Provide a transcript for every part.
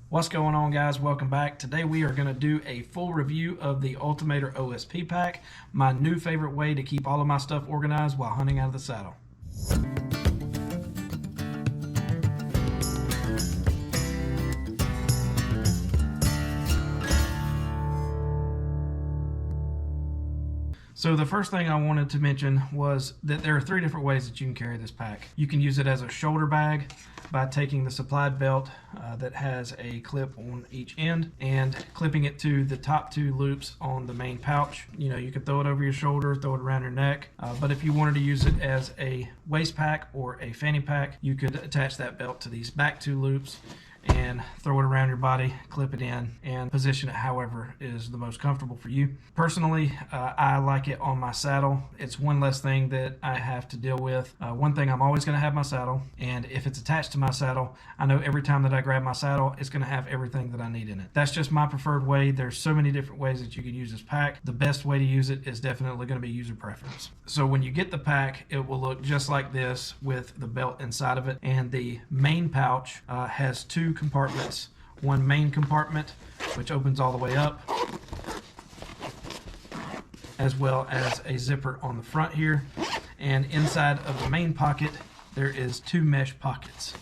What's going on, guys? Welcome back. Today we are going to do a full review of the UltimAider OSPack, my new favorite way to keep all of my stuff organized while hunting out of the saddle. So the first thing I wanted to mention was that there are three different ways that you can carry this pack. You can use it as a shoulder bag by taking the supplied belt that has a clip on each end and clipping it to the top two loops on the main pouch. You know, you could throw it over your shoulder, throw it around your neck, but if you wanted to use it as a waist pack or a fanny pack, you could attach that belt to these back two loops and throw it around your body, clip it in, and position it however is the most comfortable for you. Personally, I like it on my saddle. It's one less thing that I have to deal with. One thing, I'm always going to have my saddle, and if it's attached to my saddle, I know every time that I grab my saddle, it's going to have everything that I need in it. That's just my preferred way. There's so many different ways that you can use this pack. The best way to use it is definitely going to be user preference. So when you get the pack, it will look just like this with the belt inside of it, and the main pouch has two compartments. One main compartment, which opens all the way up, as well as a zipper on the front here, and inside of the main pocket there is two mesh pockets.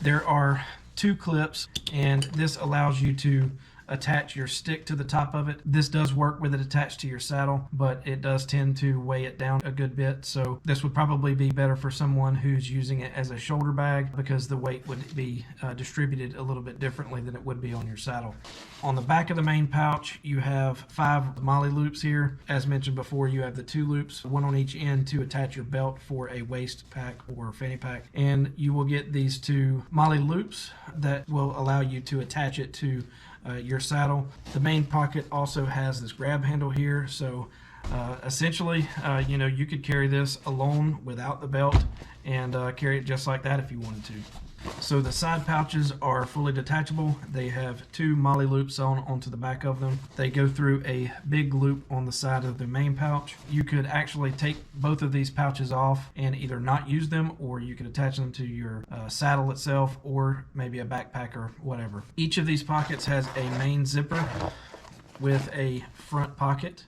There are two clips, and this allows you to attach your stick to the top of it. This does work with it attached to your saddle, but it does tend to weigh it down a good bit, so this would probably be better for someone who's using it as a shoulder bag because the weight would be distributed a little bit differently than it would be on your saddle. On the back of the main pouch, you have 5 molle loops here. As mentioned before, you have the 2 loops, one on each end to attach your belt for a waist pack or fanny pack, and you will get these 2 molle loops that will allow you to attach it to your saddle. The main pocket also has this grab handle here, so essentially you know, you could carry this alone without the belt and carry it just like that if you wanted to. So the side pouches are fully detachable. They have 2 molle loops onto the back of them. They go through a big loop on the side of the main pouch. You could actually take both of these pouches off and either not use them, or you could attach them to your saddle itself, or maybe a backpack or whatever. Each of these pockets has a main zipper with a front pocket.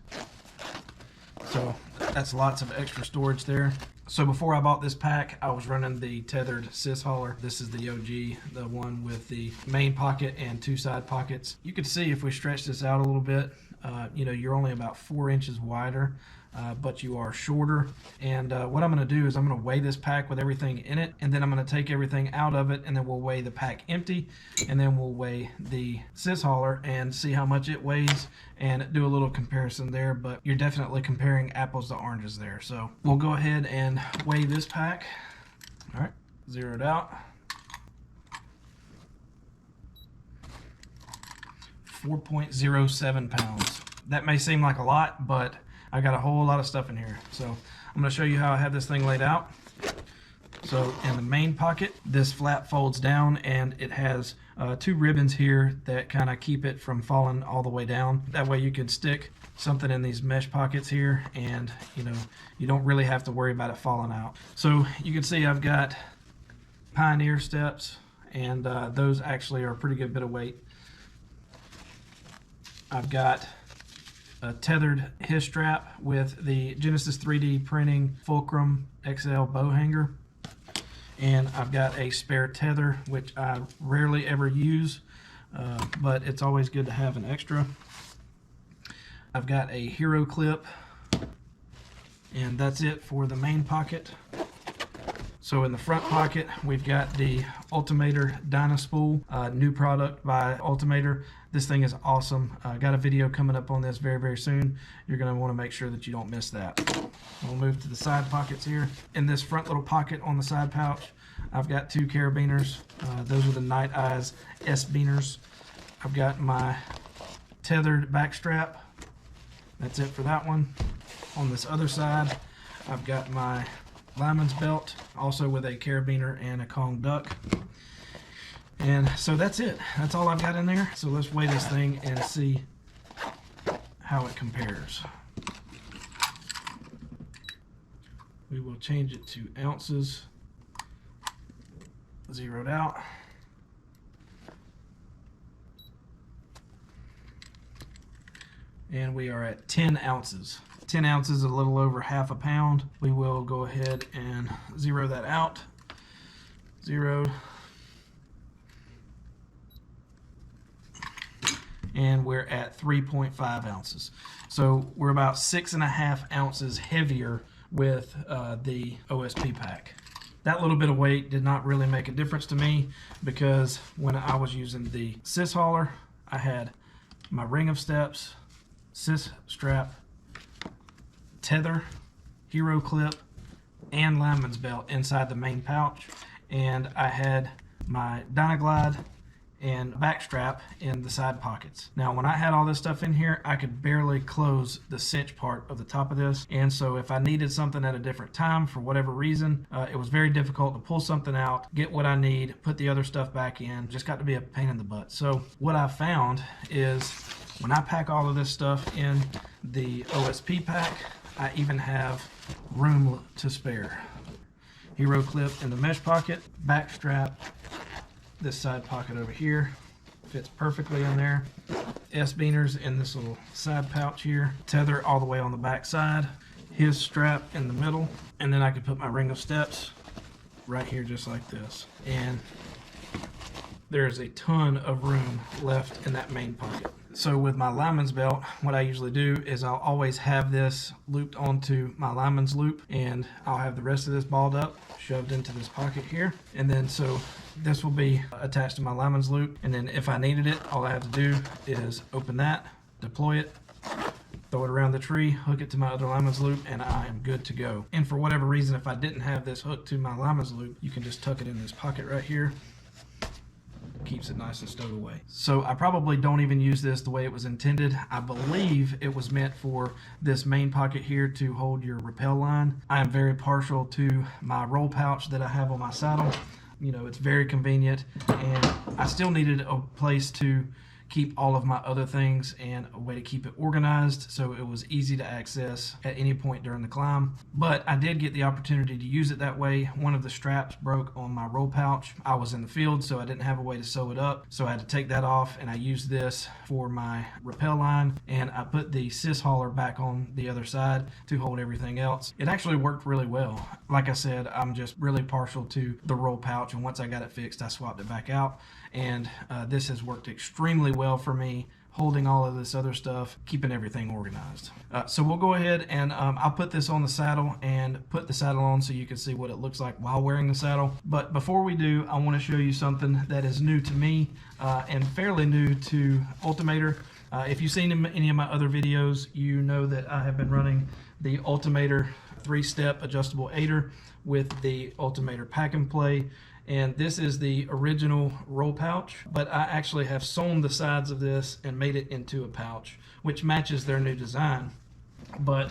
So that's lots of extra storage there. So before I bought this pack, I was running the tethered sys hauler. This is the OG, the one with the main pocket and 2 side pockets. You can see if we stretch this out a little bit, you know, you're only about 4 inches wider, but you are shorter. And what I'm going to do is I'm going to weigh this pack with everything in it, and then I'm going to take everything out of it, and then we'll weigh the pack empty, and then we'll weigh the sys hauler and see how much it weighs and do a little comparison there. But you're definitely comparing apples to oranges there. So we'll go ahead and weigh this pack. All right, zeroed out. 4.07 pounds. That may seem like a lot, but I got a whole lot of stuff in here. So I'm going to show you how I have this thing laid out. So in the main pocket, this flap folds down, and it has 2 ribbons here that kind of keep it from falling all the way down. That way you can stick something in these mesh pockets here, and you know, you don't really have to worry about it falling out. So you can see I've got Pioneer steps, and those actually are a pretty good bit of weight. I've got a tethered his strap with the Genesis 3D printing Fulcrum XL bow hanger, and I've got a spare tether, which I rarely ever use, but it's always good to have an extra. I've got a hero clip, and that's it for the main pocket. So in the front pocket, we've got the UltimAider Dynaspool, new product by UltimAider. This thing is awesome. Got a video coming up on this very, very soon. You're going to want to make sure that you don't miss that. We'll move to the side pockets here. In this front little pocket on the side pouch, I've got 2 carabiners. Those are the Night Eyes S-Beaners. I've got my tethered back strap. That's it for that one. On this other side, I've got my lineman's belt, also with a carabiner and a Kong duck. And so that's it. That's all I've got in there. So let's weigh this thing and see how it compares. We will change it to ounces, zeroed out. and we are at 10 ounces. 10 ounces, a little over half a pound. We will go ahead and zero that out. Zeroed. And we're at 3.5 ounces. So we're about 6.5 ounces heavier with the OSPack. That little bit of weight did not really make a difference to me, because when I was using the sys hauler, I had my ring of steps, sys strap, tether, hero clip, and lineman's belt inside the main pouch, and I had my Dynaglide and back strap in the side pockets. Now when I had all this stuff in here, I could barely close the cinch part of the top of this, and so if I needed something at a different time for whatever reason, it was very difficult to pull something out, get what I need, put the other stuff back in. Just got to be a pain in the butt. So what I found is when I pack all of this stuff in the OSPack, I even have room to spare. Hero clip in the mesh pocket, back strap, this side pocket over here fits perfectly in there. S-beaners in this little side pouch here, tether all the way on the back side, his strap in the middle, and then I could put my ring of steps right here just like this. And there's a ton of room left in that main pocket. So with my lineman's belt, what I usually do is I'll always have this looped onto my lineman's loop, and I'll have the rest of this balled up, shoved into this pocket here. And then so this will be attached to my lineman's loop, and then if I needed it, all I have to do is open that, deploy it, throw it around the tree, hook it to my other lineman's loop, and I am good to go. And for whatever reason, if I didn't have this hooked to my lineman's loop, you can just tuck it in this pocket right here. Keeps it nice and stowed away. So I probably don't even use this the way it was intended. I believe it was meant for this main pocket here to hold your rappel line. I am very partial to my roll pouch that I have on my saddle. You know, it's very convenient, and I still needed a place to keep all of my other things and a way to keep it organized so it was easy to access at any point during the climb. But I did get the opportunity to use it that way. One of the straps broke on my roll pouch. I was in the field, so I didn't have a way to sew it up, so I had to take that off, and I used this for my rappel line, and I put the sys hauler back on the other side to hold everything else. It actually worked really well. Like I said, I'm just really partial to the roll pouch, and once I got it fixed, I swapped it back out, and this has worked extremely well for me, holding all of this other stuff, keeping everything organized. So we'll go ahead and I'll put this on the saddle and put the saddle on so you can see what it looks like while wearing the saddle. But before we do, I want to show you something that is new to me and fairly new to UltimAider. If you've seen any of my other videos, you know that I have been running the UltimAider 3-step adjustable aider with the UltimAider pack and play. And this is the original roll pouch, but I actually have sewn the sides of this and made it into a pouch, which matches their new design. But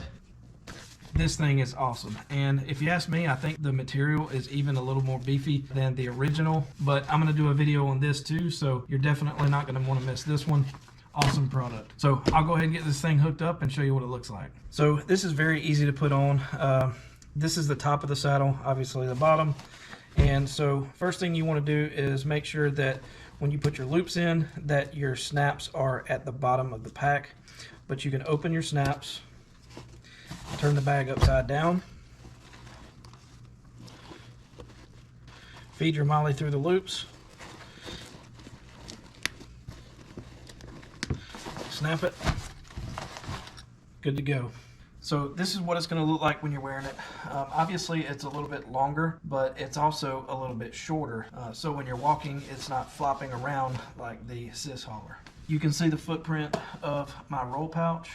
this thing is awesome. And if you ask me, I think the material is even a little more beefy than the original, but I'm gonna do a video on this too, so you're definitely not gonna wanna miss this one. Awesome product. So I'll go ahead and get this thing hooked up and show you what it looks like. So this is very easy to put on. This is the top of the saddle, obviously the bottom. And so first thing you want to do is make sure that when you put your loops in, that your snaps are at the bottom of the pack. But you can open your snaps, turn the bag upside down, feed your molle through the loops, snap it, good to go. So this is what it's going to look like when you're wearing it. Obviously it's a little bit longer, but it's also a little bit shorter. So when you're walking, it's not flopping around like the sys hauler. You can see the footprint of my roll pouch,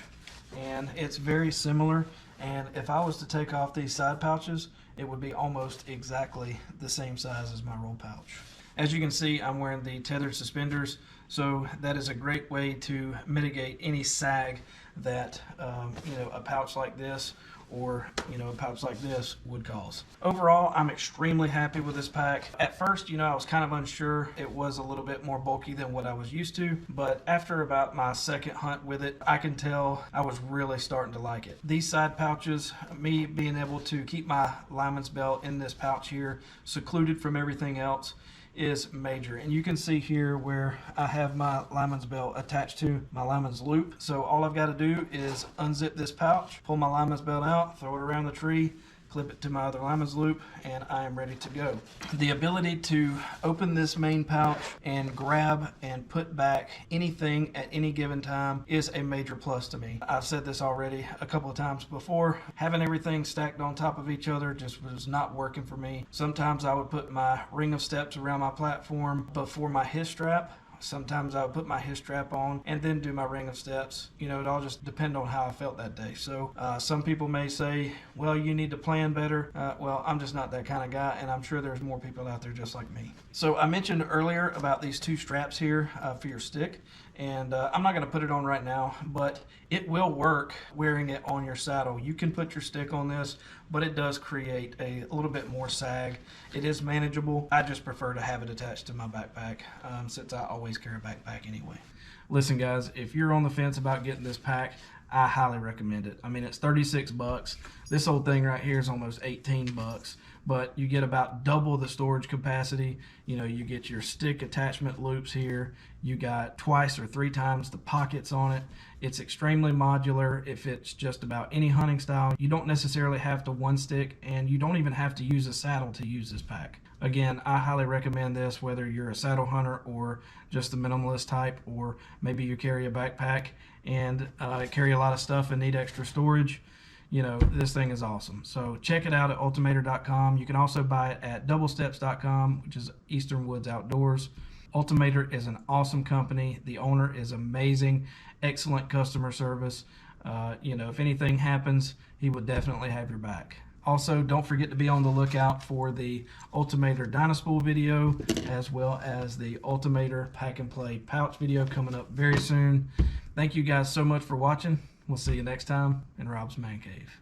and it's very similar. And if I was to take off these side pouches, it would be almost exactly the same size as my roll pouch. As you can see, I'm wearing the tethered suspenders, so that is a great way to mitigate any sag that a pouch like this or a pouch like this would cause. Overall, I'm extremely happy with this pack. At first, I was kind of unsure. It was a little bit more bulky than what I was used to, but after about my second hunt with it, I can tell I was really starting to like it. These side pouches, me being able to keep my lineman's belt in this pouch here, secluded from everything else, is major. And you can see here where I have my lineman's belt attached to my lineman's loop. So all I've got to do is unzip this pouch, pull my lineman's belt out, throw it around the tree, clip it to my other lineman's loop, and I am ready to go. The ability to open this main pouch and grab and put back anything at any given time is a major plus to me. I've said this already a couple of times before. Having everything stacked on top of each other just was not working for me. Sometimes I would put my ring of steps around my platform before my hip strap. Sometimes I would put my hip strap on and then do my ring of steps. You know, it all just depends on how I felt that day. So some people may say, well, you need to plan better. Well, I'm just not that kind of guy, and I'm sure there's more people out there just like me. So I mentioned earlier about these two straps here for your stick, and I'm not going to put it on right now, but it will work wearing it on your saddle. You can put your stick on this, but it does create a little bit more sag. It is manageable. I just prefer to have it attached to my backpack since I always carry a backpack anyway. Listen guys, if you're on the fence about getting this pack, I highly recommend it. I mean, it's 36 bucks. This whole thing right here is almost 18 bucks, but you get about double the storage capacity. You know, you get your stick attachment loops here. You got twice or three times the pockets on it. It's extremely modular. It fits just about any hunting style. You don't necessarily have to one stick, and you don't even have to use a saddle to use this pack. Again, I highly recommend this whether you're a saddle hunter or just the minimalist type, or maybe you carry a backpack and carry a lot of stuff and need extra storage. You know, this thing is awesome. So check it out at UltimAider.com. You can also buy it at doublesteps.com, which is Eastern Woods Outdoors. UltimAider is an awesome company. The owner is amazing, excellent customer service. You know, if anything happens, he would definitely have your back. Also, don't forget to be on the lookout for the UltimAider Dynaspool video, as well as the UltimAider Pack and Play pouch video coming up very soon. Thank you guys so much for watching. We'll see you next time in Rob's Man Cave.